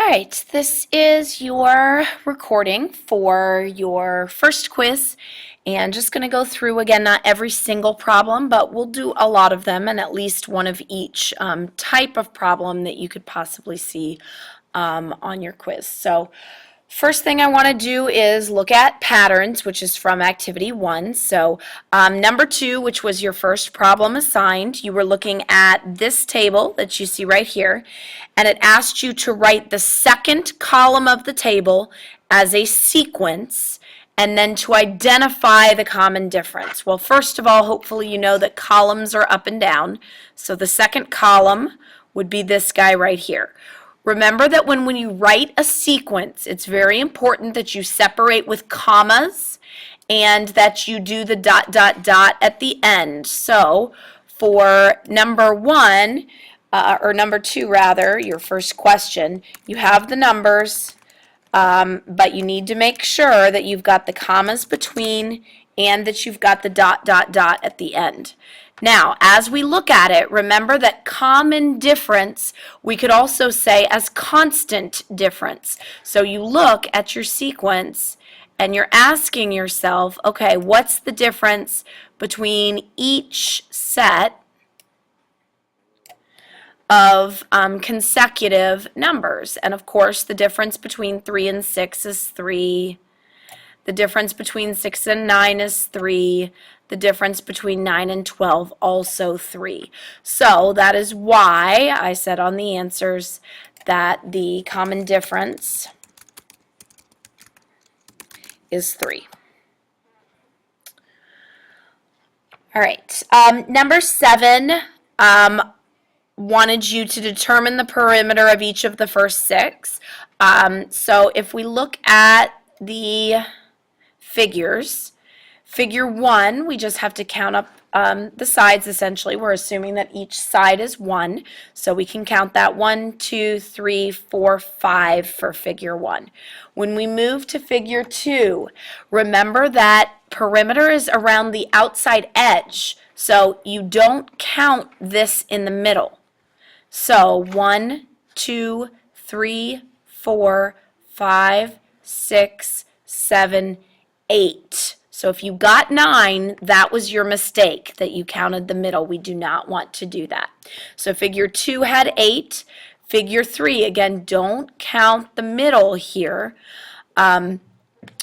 right, this is your recording for your first quiz, and just going to go through again, not every single problem, but we'll do a lot of them and at least one of each type of problem that you could possibly see on your quiz. So first thing I want to do is look at patterns, which is from Activity 1. So number 2, which was your first problem assigned, you were looking at this table that you see right here, and it asked you to write the second column of the table as a sequence and then to identify the common difference. Well, first of all, hopefully you know that columns are up and down. So the second column would be this guy right here. Remember that when you write a sequence, it's very important that you separate with commas and that you do the ... at the end. So for number 1, or number 2 rather, your first question, you have the numbers, but you need to make sure that you've got the commas between and that you've got the ... at the end. Now, as we look at it, remember that common difference we could also say as constant difference. So you look at your sequence and you're asking yourself, okay, what's the difference between each set of consecutive numbers? And of course, the difference between 3 and 6 is 3. The difference between 6 and 9 is 3. The difference between 9 and 12, also 3. So that is why I said on the answers that the common difference is 3. All right, number 7 wanted you to determine the perimeter of each of the first 6. So if we look at the figures, Figure 1, we just have to count up the sides essentially. We're assuming that each side is 1, so we can count that 1, 2, 3, 4, 5 for Figure 1. When we move to Figure 2, remember that perimeter is around the outside edge, so you don't count this in the middle. So 1, 2, 3, 4, 5, 6, 7, 8. So if you got 9, that was your mistake, that you counted the middle. We do not want to do that. So Figure 2 had 8. Figure 3, again, don't count the middle here.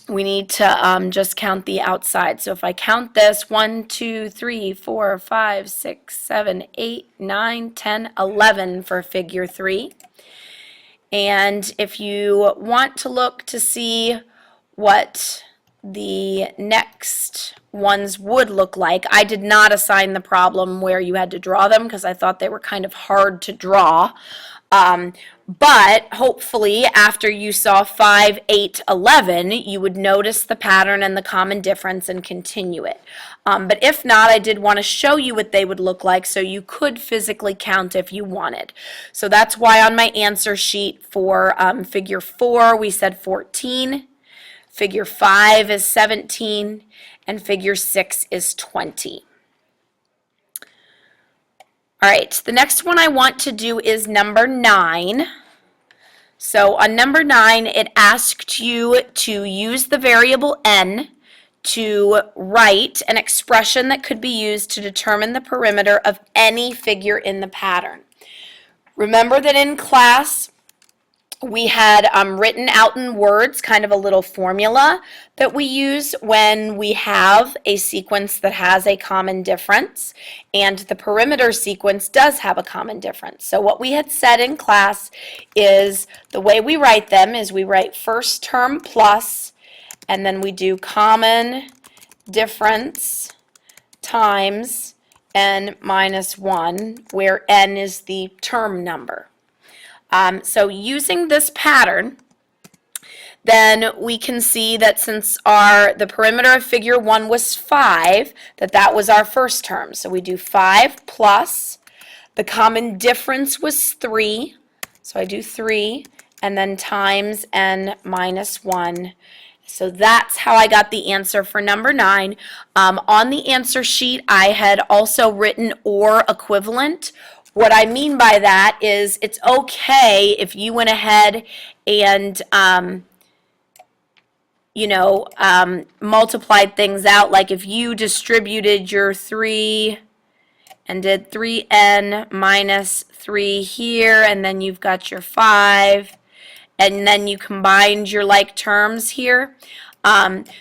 We need to just count the outside. So if I count this, 1, 2, 3, 4, 5, 6, 7, 8, 9, 10, 11 for Figure 3. And if you want to look to see what the next ones would look like, I did not assign the problem where you had to draw them because I thought they were kind of hard to draw. But hopefully after you saw 5, 8, 11, you would notice the pattern and the common difference and continue it. But if not, I did want to show you what they would look like so you could physically count if you wanted. So that's why on my answer sheet for Figure 4, we said 14. Figure 5 is 17, and Figure 6 is 20. All right, the next one I want to do is number 9. So on number 9, it asked you to use the variable n to write an expression that could be used to determine the perimeter of any figure in the pattern. Remember that in class, we had written out in words kind of a little formula that we use when we have a sequence that has a common difference, and the perimeter sequence does have a common difference. So what we had said in class is the way we write them is we write first term plus, and then we do common difference times n minus 1, where n is the term number. So using this pattern, then we can see that since the perimeter of Figure 1 was 5, that was our first term. So we do 5 plus, the common difference was 3, so I do 3, and then times n minus 1. So that's how I got the answer for number 9. On the answer sheet, I had also written or equivalent, What I mean by that is it's okay if you went ahead and multiplied things out. Like if you distributed your 3 and did 3n minus 3 here, and then you've got your 5, and then you combined your like terms here.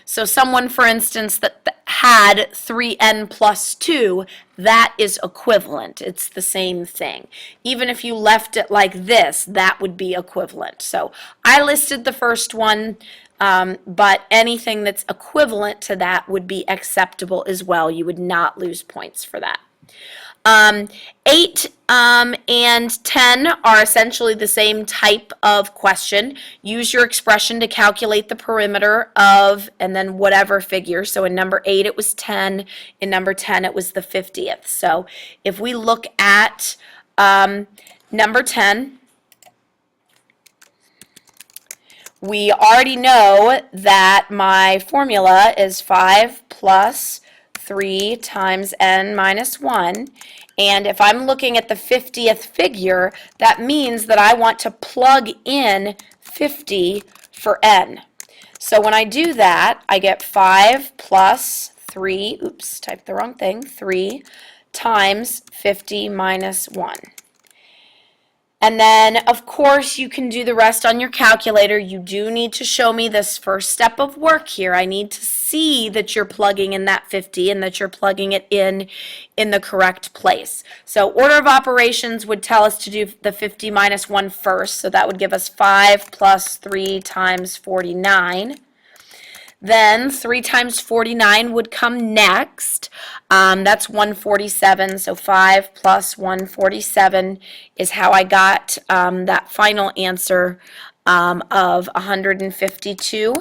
So someone, for instance, that had 3n plus 2, that is equivalent. It's the same thing. Even if you left it like this, that would be equivalent. So I listed the first one, but anything that's equivalent to that would be acceptable as well. You would not lose points for that. 8 and 10 are essentially the same type of question. Use your expression to calculate the perimeter of, and then whatever figure. So in number 8 it was 10, in number 10 it was the 50th. So if we look at number 10, we already know that my formula is 5 plus 3 times n minus 1, and if I'm looking at the 50th figure, that means that I want to plug in 50 for n. So when I do that, I get 5 plus 3, oops, typed the wrong thing, 3 times 50 minus 1. And then, of course, you can do the rest on your calculator. You do need to show me this first step of work here. I need to see that you're plugging in that 50 and that you're plugging it in the correct place. So order of operations would tell us to do the 50 minus 1 first. So that would give us 5 plus 3 times 49. Then 3 times 49 would come next. That's 147, so 5 plus 147 is how I got that final answer of 152.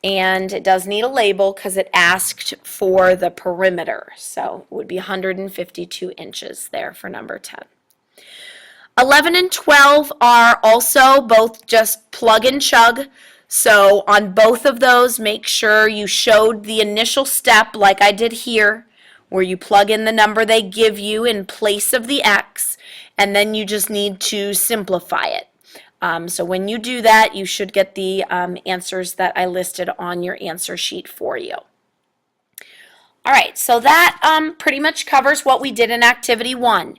And it does need a label because it asked for the perimeter. So it would be 152 inches there for number 10. 11 and 12 are also both just plug and chug. So on both of those, make sure you showed the initial step like I did here, where you plug in the number they give you in place of the x, and then you just need to simplify it. So when you do that, you should get the answers that I listed on your answer sheet for you. All right, so that pretty much covers what we did in Activity 1.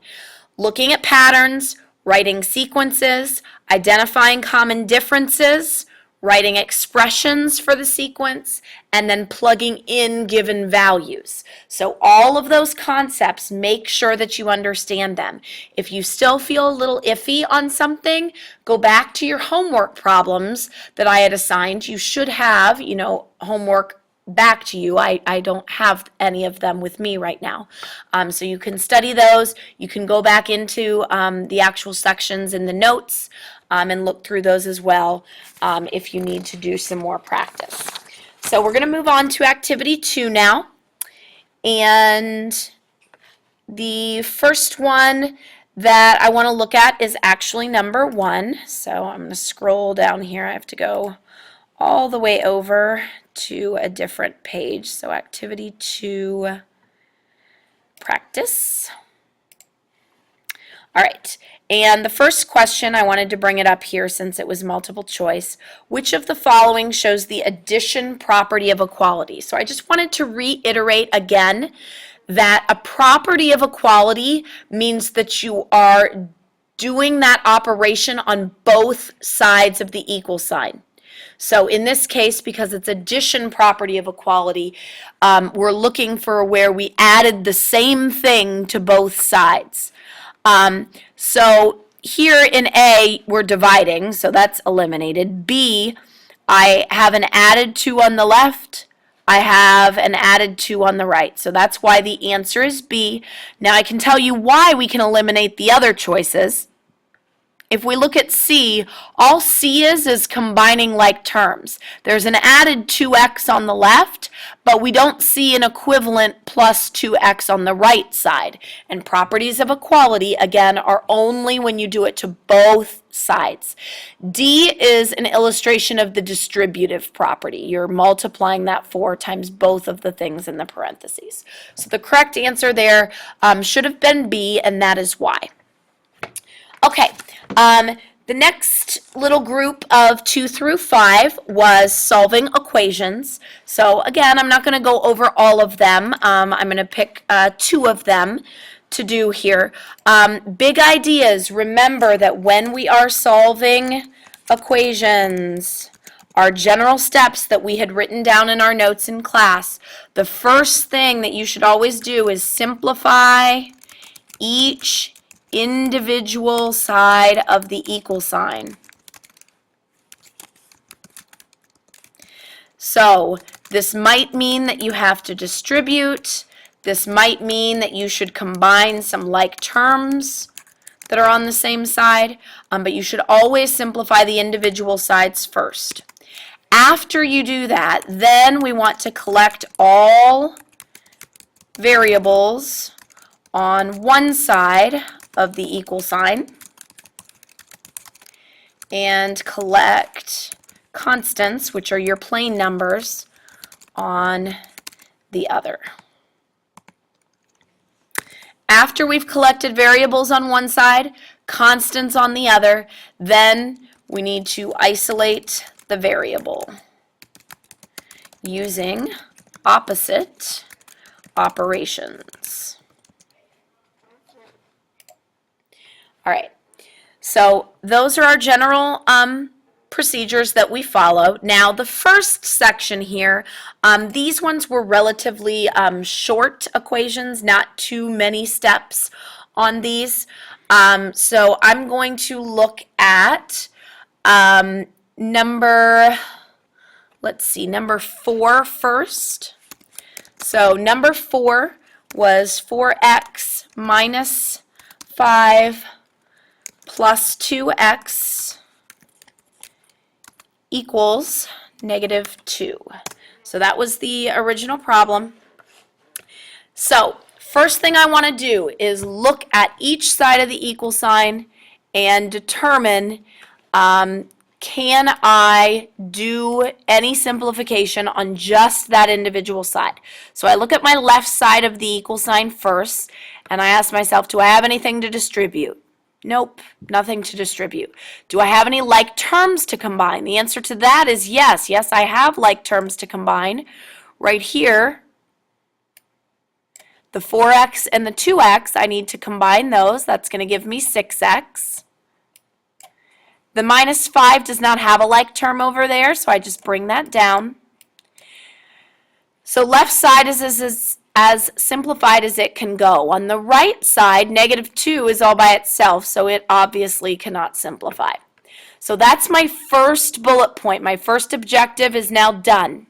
Looking at patterns, writing sequences, identifying common differences, writing expressions for the sequence, and then plugging in given values. So all of those concepts, make sure that you understand them. If you still feel a little iffy on something, go back to your homework problems that I had assigned. You should have, homework back to you. I don't have any of them with me right now. So you can study those. You can go back into the actual sections in the notes and look through those as well if you need to do some more practice. So we're going to move on to Activity 2 now. And the first one that I want to look at is actually number 1. So I'm going to scroll down here. I have to go all the way over to a different page. So Activity 2, practice. All right, and the first question, I wanted to bring it up here since it was multiple choice. Which of the following shows the addition property of equality? So I just wanted to reiterate again that a property of equality means that you are doing that operation on both sides of the equal sign. So in this case, because it's addition property of equality, we're looking for where we added the same thing to both sides. So here in A, we're dividing, so that's eliminated. B, I have an added 2 on the left. I have an added 2 on the right. So that's why the answer is B. Now I can tell you why we can eliminate the other choices. If we look at C, all C is combining like terms. There's an added 2x on the left, but we don't see an equivalent plus 2x on the right side. And properties of equality, again, are only when you do it to both sides. D is an illustration of the distributive property. You're multiplying that 4 times both of the things in the parentheses. So the correct answer there should have been B, and that is why. Okay, the next little group of 2 through 5 was solving equations. So again, I'm not going to go over all of them. I'm going to pick 2 of them to do here. Big ideas. Remember that when we are solving equations, our general steps that we had written down in our notes in class, the first thing that you should always do is simplify each individual side of the equal sign. So this might mean that you have to distribute. This might mean that you should combine some like terms that are on the same side, but you should always simplify the individual sides first. After you do that, then we want to collect all variables on one side of the equal sign and collect constants, which are your plain numbers, on the other. After we've collected variables on one side, constants on the other, then we need to isolate the variable using opposite operations. All right, so those are our general procedures that we follow. Now the first section here, these ones were relatively short equations, not too many steps on these. So I'm going to look at number 4 first. So number 4 was 4x minus 5 plus 2x equals -2. So that was the original problem. So first thing I want to do is look at each side of the equal sign and determine can I do any simplification on just that individual side. So I look at my left side of the equal sign first and I ask myself, do I have anything to distribute? Nope, nothing to distribute. Do I have any like terms to combine? The answer to that is yes. Yes, I have like terms to combine. Right here, the 4x and the 2x, I need to combine those. That's going to give me 6x. The minus 5 does not have a like term over there, so I just bring that down. So left side is as simplified as it can go. On the right side, -2 is all by itself, so it obviously cannot simplify. So that's my first bullet point. My first objective is now done.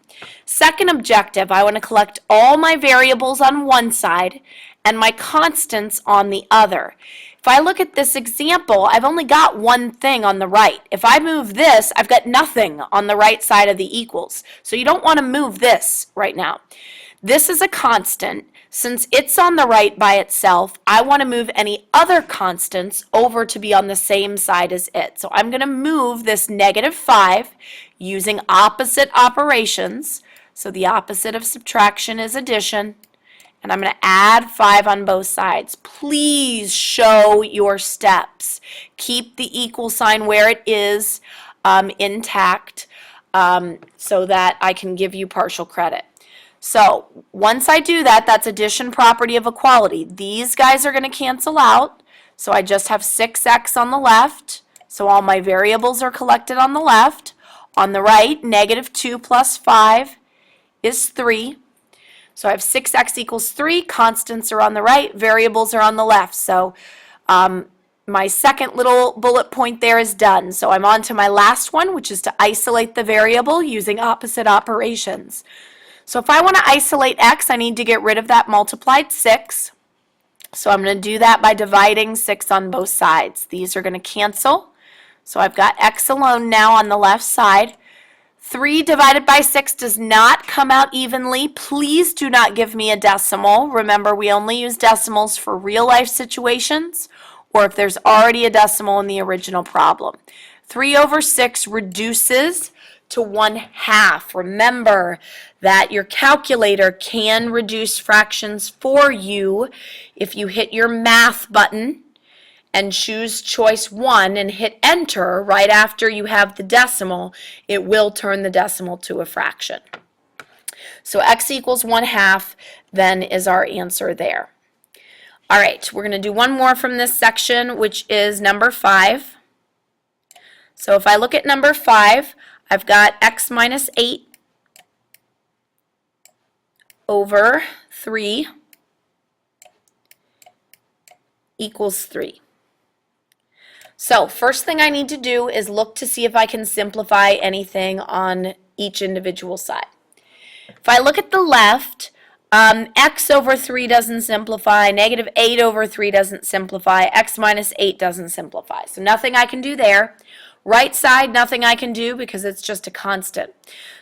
Second objective, I want to collect all my variables on one side and my constants on the other. If I look at this example, I've only got one thing on the right. If I move this, I've got nothing on the right side of the equals. So you don't want to move this right now. This is a constant. Since it's on the right by itself, I want to move any other constants over to be on the same side as it. So I'm going to move this -5 using opposite operations. So the opposite of subtraction is addition. And I'm going to add 5 on both sides. Please show your steps. Keep the equal sign where it is intact so that I can give you partial credit. So once I do that, that's addition property of equality. These guys are going to cancel out. So I just have 6x on the left. So all my variables are collected on the left. On the right, -2 plus 5 is 3. So I have 6x equals 3, constants are on the right, variables are on the left. So my second little bullet point there is done. So I'm on to my last one, which is to isolate the variable using opposite operations. So if I want to isolate x, I need to get rid of that multiplied 6. So I'm going to do that by dividing 6 on both sides. These are going to cancel. So I've got x alone now on the left side. 3 divided by 6 does not come out evenly. Please do not give me a decimal. Remember, we only use decimals for real life situations or if there's already a decimal in the original problem. 3 over 6 reduces to 1/2. Remember that your calculator can reduce fractions for you if you hit your math button and choose choice 1 and hit enter right after you have the decimal, it will turn the decimal to a fraction. So x equals 1/2 then is our answer there. All right, we're going to do one more from this section, which is number 5. So if I look at number 5, I've got x minus 8 over 3 equals 3. So first thing I need to do is look to see if I can simplify anything on each individual side. If I look at the left, x over 3 doesn't simplify, negative 8 over 3 doesn't simplify, x minus 8 doesn't simplify. So nothing I can do there. Right side, nothing I can do because it's just a constant.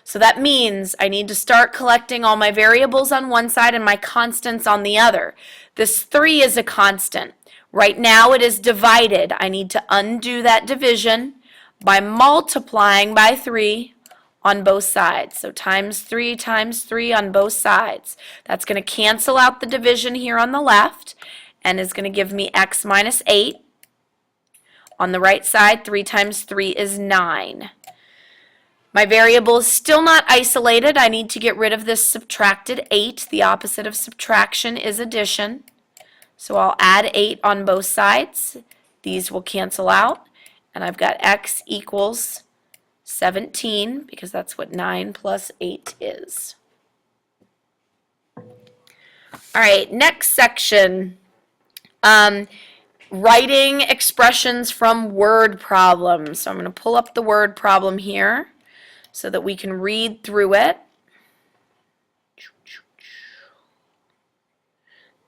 So that means I need to start collecting all my variables on one side and my constants on the other. This 3 is a constant. Right now it is divided. I need to undo that division by multiplying by 3 on both sides. So times 3 on both sides. That's going to cancel out the division here on the left and is going to give me x minus 8. On the right side, 3 times 3 is 9. My variable is still not isolated. I need to get rid of this subtracted 8. The opposite of subtraction is addition. So I'll add 8 on both sides. These will cancel out. And I've got x equals 17 because that's what 9 plus 8 is. All right, next section. Writing expressions from word problems. So I'm going to pull up the word problem here so that we can read through it.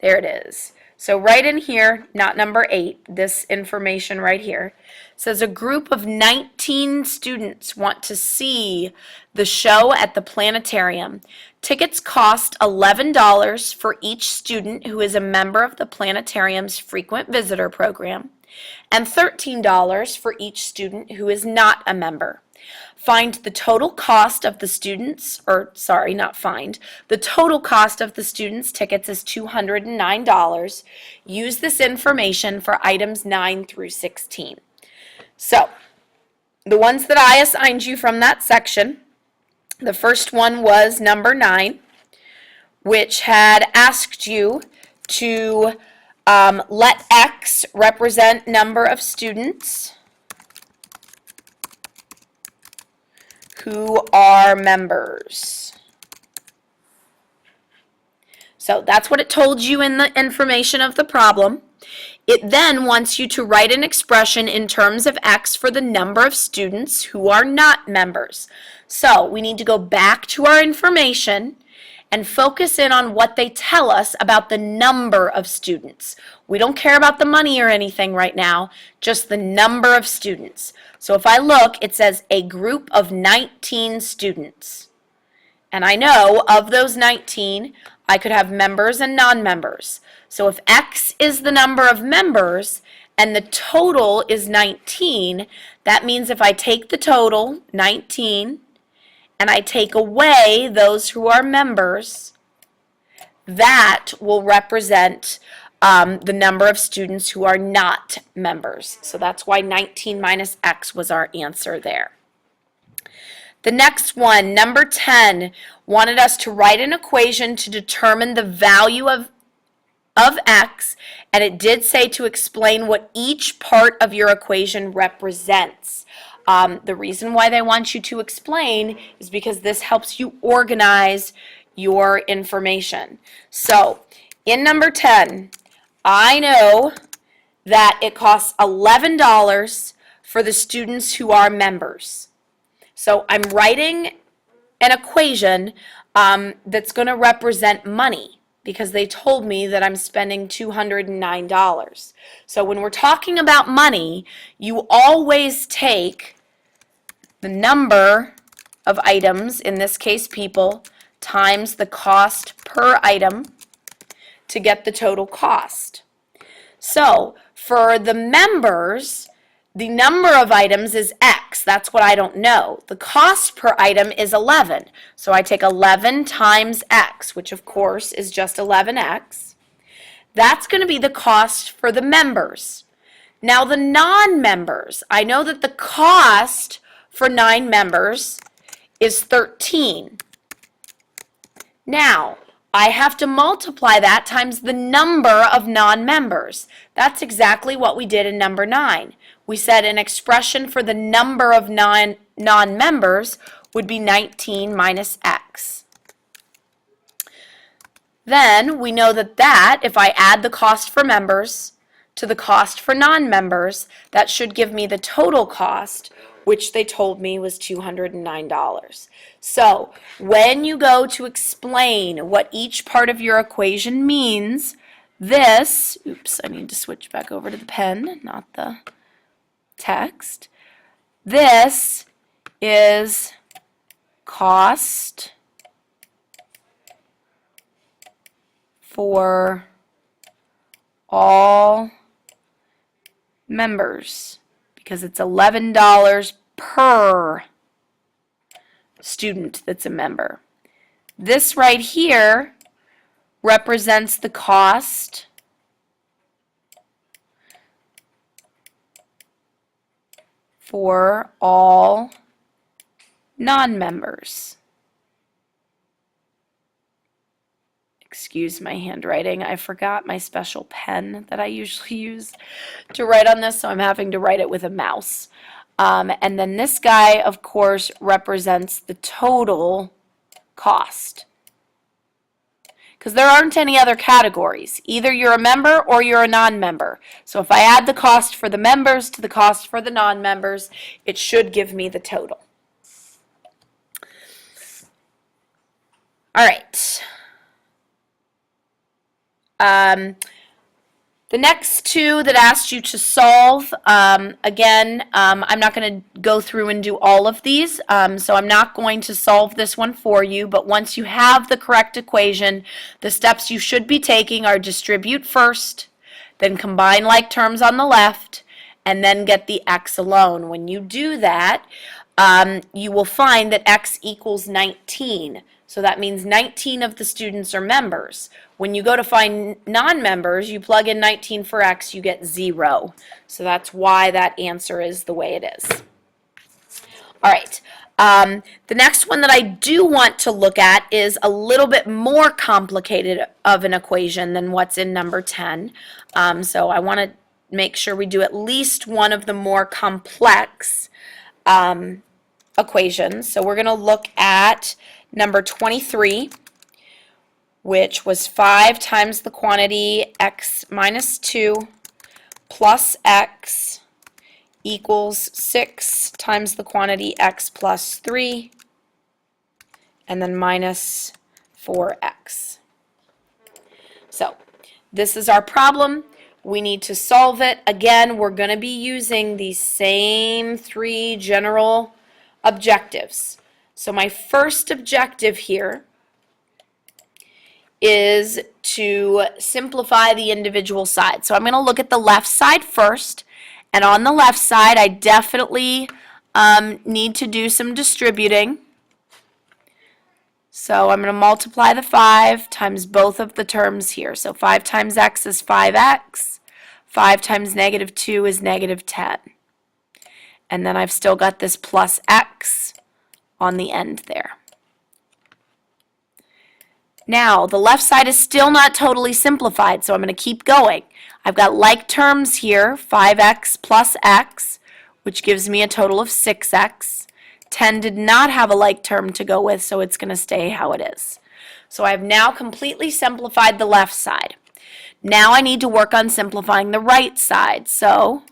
There it is. So right in here, not number 8, this information right here, says a group of 19 students want to see the show at the planetarium. Tickets cost $11 for each student who is a member of the planetarium's frequent visitor program and $13 for each student who is not a member. Find the total cost of the students, the total cost of the students' tickets is $209. Use this information for items 9 through 16. So, the ones that I assigned you from that section, the first one was number 9, which had asked you to let X represent number of students who are members. So that's what it told you in the information of the problem. It then wants you to write an expression in terms of X for the number of students who are not members. So we need to go back to our information and focus in on what they tell us about the number of students. We don't care about the money or anything right now, just the number of students. So if I look, it says a group of 19 students. And I know of those 19, I could have members and non-members. So if X is the number of members and the total is 19, that means if I take the total, 19, and I take away those who are members, that will represent the number of students who are not members. So that's why 19 minus X was our answer there. The next one, number 10, wanted us to write an equation to determine the value of X, and it did say to explain what each part of your equation represents. The reason why they want you to explain is because this helps you organize your information. So, in number 10, I know that it costs $11 for the students who are members. So I'm writing an equation that's going to represent money because they told me that I'm spending $209. So when we're talking about money, you always take the number of items, in this case people, times the cost per item to get the total cost. So for the members, the number of items is X. That's what I don't know. The cost per item is 11. So I take 11 times X, which of course is just 11X. That's going to be the cost for the members. Now the non-members, I know that the cost for 9 members is 13. Now, I have to multiply that times the number of non-members. That's exactly what we did in number 9. We said an expression for the number of non-members would be 19 minus x. Then we know that if I add the cost for members to the cost for non-members, that should give me the total cost, which they told me was $209. So when you go to explain what each part of your equation means, this, oops, I need to switch back over to the pen, not the text. This is cost for all members, because it's $11 per student that's a member. This right here represents the cost for all non-members. Excuse my handwriting. I forgot my special pen that I usually use to write on this, so I'm having to write it with a mouse. And then this guy, of course, represents the total cost, because there aren't any other categories. Either you're a member or you're a non-member. So if I add the cost for the members to the cost for the non-members, it should give me the total. All right. The next two that asked you to solve, again, I'm not going to go through and do all of these, so I'm not going to solve this one for you, but once you have the correct equation, the steps you should be taking are distribute first, then combine like terms on the left, and then get the x alone. When you do that, you will find that x equals 19. So that means 19 of the students are members. When you go to find non-members, you plug in 19 for x, you get 0. So that's why that answer is the way it is. All right. The next one that I do want to look at is a little bit more complicated of an equation than what's in number 10. So I want to make sure we do at least one of the more complex equations. So we're going to look at number 23, which was 5 times the quantity x minus 2 plus x equals 6 times the quantity x plus 3, and then minus 4x. So this is our problem. We need to solve it. Again, we're going to be using these same 3 general objectives. So my first objective here is to simplify the individual sides. So I'm going to look at the left side first, and on the left side I definitely need to do some distributing. So I'm going to multiply the 5 times both of the terms here. So 5 times x is 5x, 5 times negative 2 is negative 10. And then I've still got this plus x on the end there. Now, the left side is still not totally simplified, so I'm going to keep going. I've got like terms here, 5x plus x, which gives me a total of 6x. 10 did not have a like term to go with, so it's going to stay how it is. So I've now completely simplified the left side. Now I need to work on simplifying the right side. So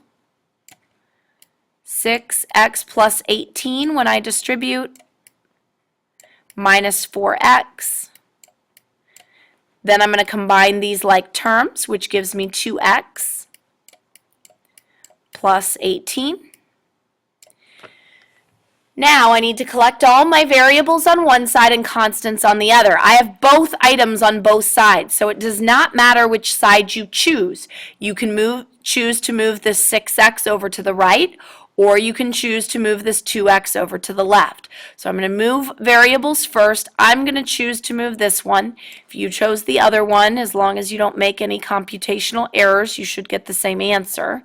6x plus 18 when I distribute, minus 4x. Then I'm going to combine these like terms, which gives me 2x plus 18. Now I need to collect all my variables on one side and constants on the other. I have both items on both sides, so it does not matter which side you choose. You can choose to move this 6x over to the right, or you can choose to move this 2x over to the left. So I'm going to move variables first. I'm going to choose to move this one. If you chose the other one, as long as you don't make any computational errors, you should get the same answer.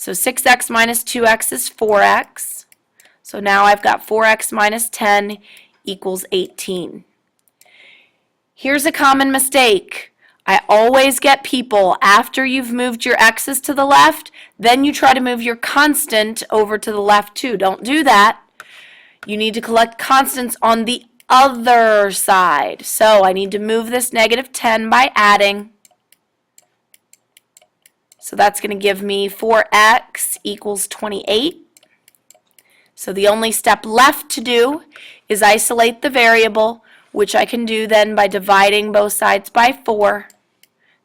So 6x minus 2x is 4x. So now I've got 4x minus 10 equals 18. Here's a common mistake. I always get people, after you've moved your x's to the left, then you try to move your constant over to the left too. Don't do that. You need to collect constants on the other side. So I need to move this negative 10 by adding. So that's going to give me 4x equals 28. So the only step left to do is isolate the variable, which I can do then by dividing both sides by 4.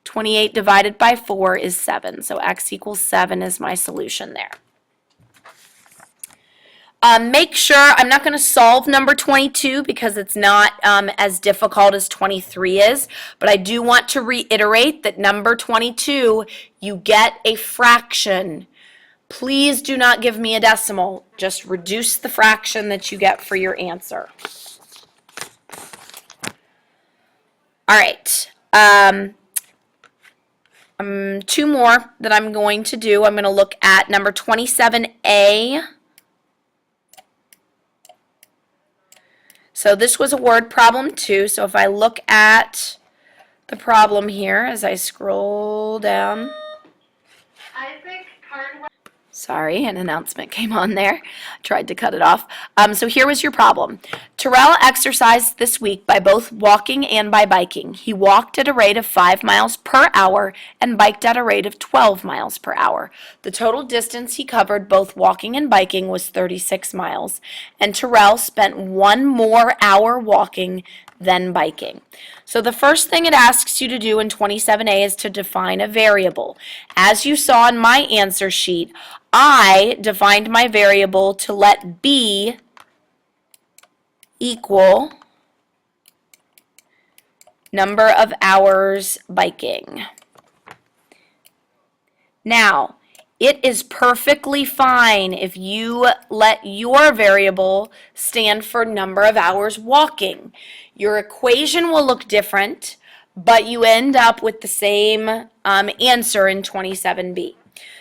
28 divided by 4 is 7. So x equals 7 is my solution there. Make sure, I'm not going to solve number 22 because it's not as difficult as 23 is, but I do want to reiterate that number 22, you get a fraction. Please do not give me a decimal. Just reduce the fraction that you get for your answer. All right. Two more that I'm going to do. I'm going to look at number 27A. So this was a word problem too. So if I look at the problem here as I scroll down. Sorry, an announcement came on there. Tried to cut it off. So here was your problem. Terrell exercised this week by both walking and by biking. He walked at a rate of 5 miles per hour and biked at a rate of 12 miles per hour. The total distance he covered both walking and biking was 36 miles, and Terrell spent 1 more hour walking than biking. So the first thing it asks you to do in 27A is to define a variable. As you saw in my answer sheet, I defined my variable to let B equal number of hours biking. Now, it is perfectly fine if you let your variable stand for number of hours walking. Your equation will look different, but you end up with the same answer in 27B.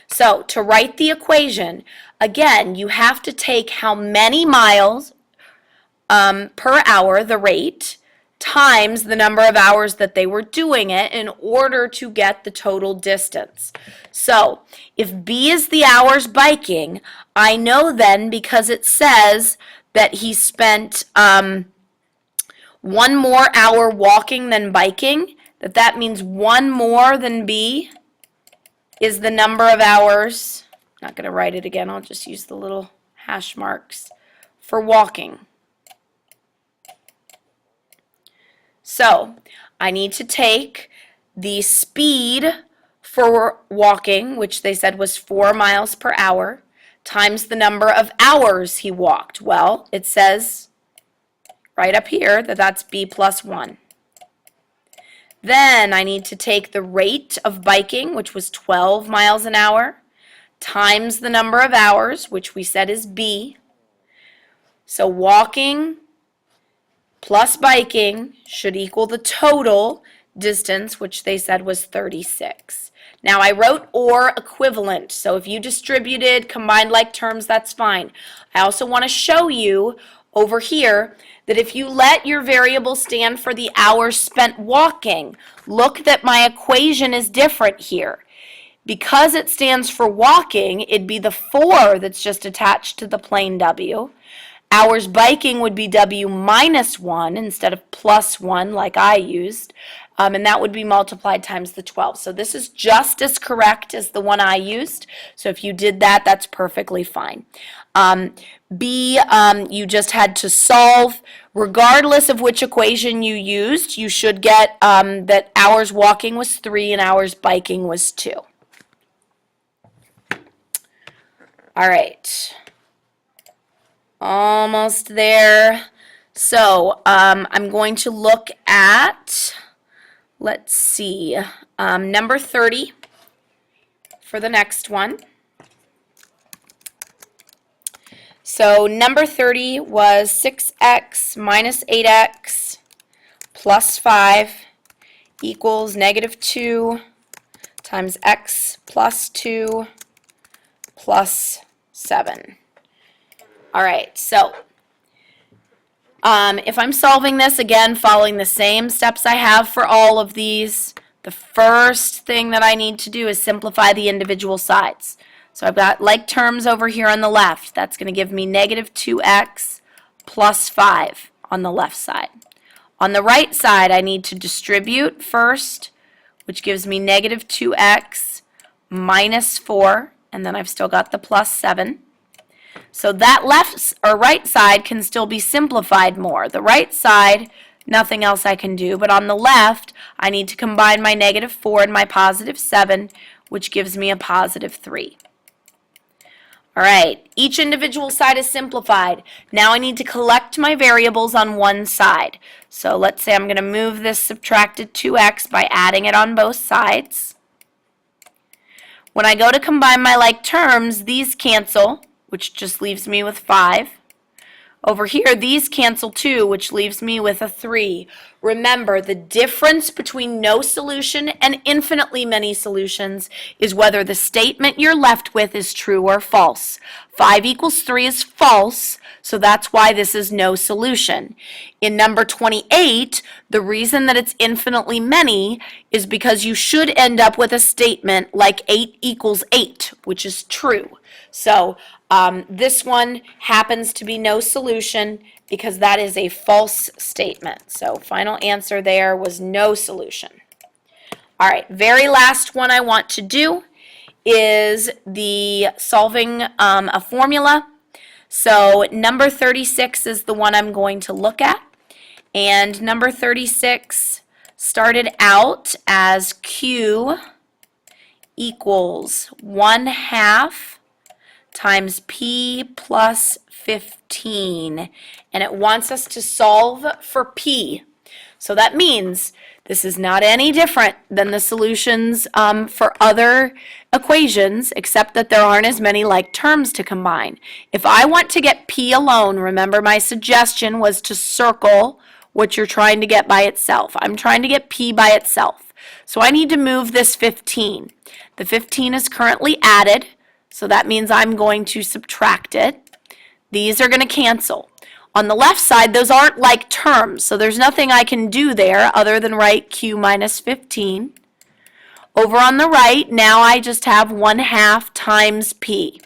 So to write the equation, again, you have to take how many miles per hour, the rate, times the number of hours that they were doing it in order to get the total distance. So if B is the hours biking, I know then, because it says that he spent 1 more hour walking than biking, that means 1 more than B is the number of hours. I'm not going to write it again. I'll just use the little hash marks for walking. So I need to take the speed for walking, which they said was 4 miles per hour, times the number of hours he walked. Well, it says right up here that that's B plus 1. Then I need to take the rate of biking, which was 12 miles an hour, times the number of hours, which we said is B. So walking plus biking should equal the total distance, which they said was 36. Now I wrote or equivalent, so if you distributed combined like terms, that's fine. I also want to show you over here that if you let your variable stand for the hours spent walking, look that my equation is different here. Because it stands for walking, it'd be the 4 that's just attached to the plain W. Hours biking would be W minus 1 instead of plus 1 like I used, and that would be multiplied times the 12. So this is just as correct as the one I used. So if you did that, that's perfectly fine. B, you just had to solve. Regardless of which equation you used, you should get that hours walking was 3 and hours biking was 2. All right. Almost there. So I'm going to look at, let's see, number 30 for the next one. So number 30 was 6x minus 8x plus 5 equals negative 2 times x plus 2 plus 7. All right, so if I'm solving this, again, following the same steps I have for all of these, the first thing that I need to do is simplify the individual sides. So I've got like terms over here on the left. That's going to give me negative 2x plus 5 on the left side. On the right side, I need to distribute first, which gives me negative 2x minus 4, and then I've still got the plus 7. So that left or right side can still be simplified more. The right side, nothing else I can do, but on the left, I need to combine my negative 4 and my positive 7, which gives me a positive 3. All right, each individual side is simplified. Now I need to collect my variables on one side. So let's say I'm going to move this subtracted 2x by adding it on both sides. When I go to combine my like terms, these cancel, which just leaves me with 5. Over here, these cancel too, which leaves me with a 3. Remember, the difference between no solution and infinitely many solutions is whether the statement you're left with is true or false. 5 equals 3 is false, so that's why this is no solution. In number 28, the reason that it's infinitely many is because you should end up with a statement like 8 equals 8, which is true. So this one happens to be no solution because that is a false statement. So final answer there was no solution. All right, very last one I want to do is the solving a formula. So number 36 is the one I'm going to look at. And number 36 started out as Q equals 1/2 times P plus 15, and it wants us to solve for P. So that means this is not any different than the solutions for other equations, except that there aren't as many like terms to combine. If I want to get P alone, remember my suggestion was to circle what you're trying to get by itself. I'm trying to get P by itself. So I need to move this 15. The 15 is currently added, so that means I'm going to subtract it. These are going to cancel. On the left side, those aren't like terms, so there's nothing I can do there other than write Q minus 15. Over on the right, now I just have 1/2 times P.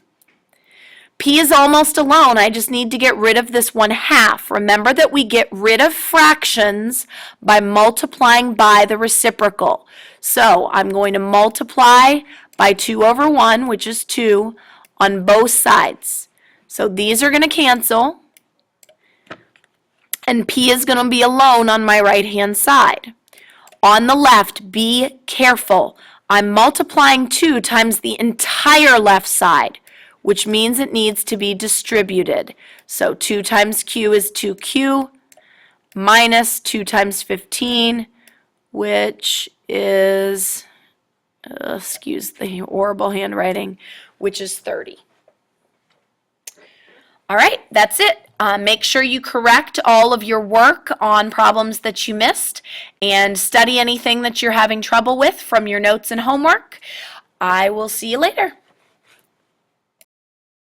P is almost alone. I just need to get rid of this 1/2. Remember that we get rid of fractions by multiplying by the reciprocal. So I'm going to multiply by 2/1, which is 2, on both sides. So these are going to cancel, and P is going to be alone on my right-hand side. On the left, be careful. I'm multiplying 2 times the entire left side, which means it needs to be distributed. So 2 times Q is 2Q minus 2 times 15, which is, excuse the horrible handwriting, which is 30. All right, that's it. Make sure you correct all of your work on problems that you missed and study anything that you're having trouble with from your notes and homework. I will see you later.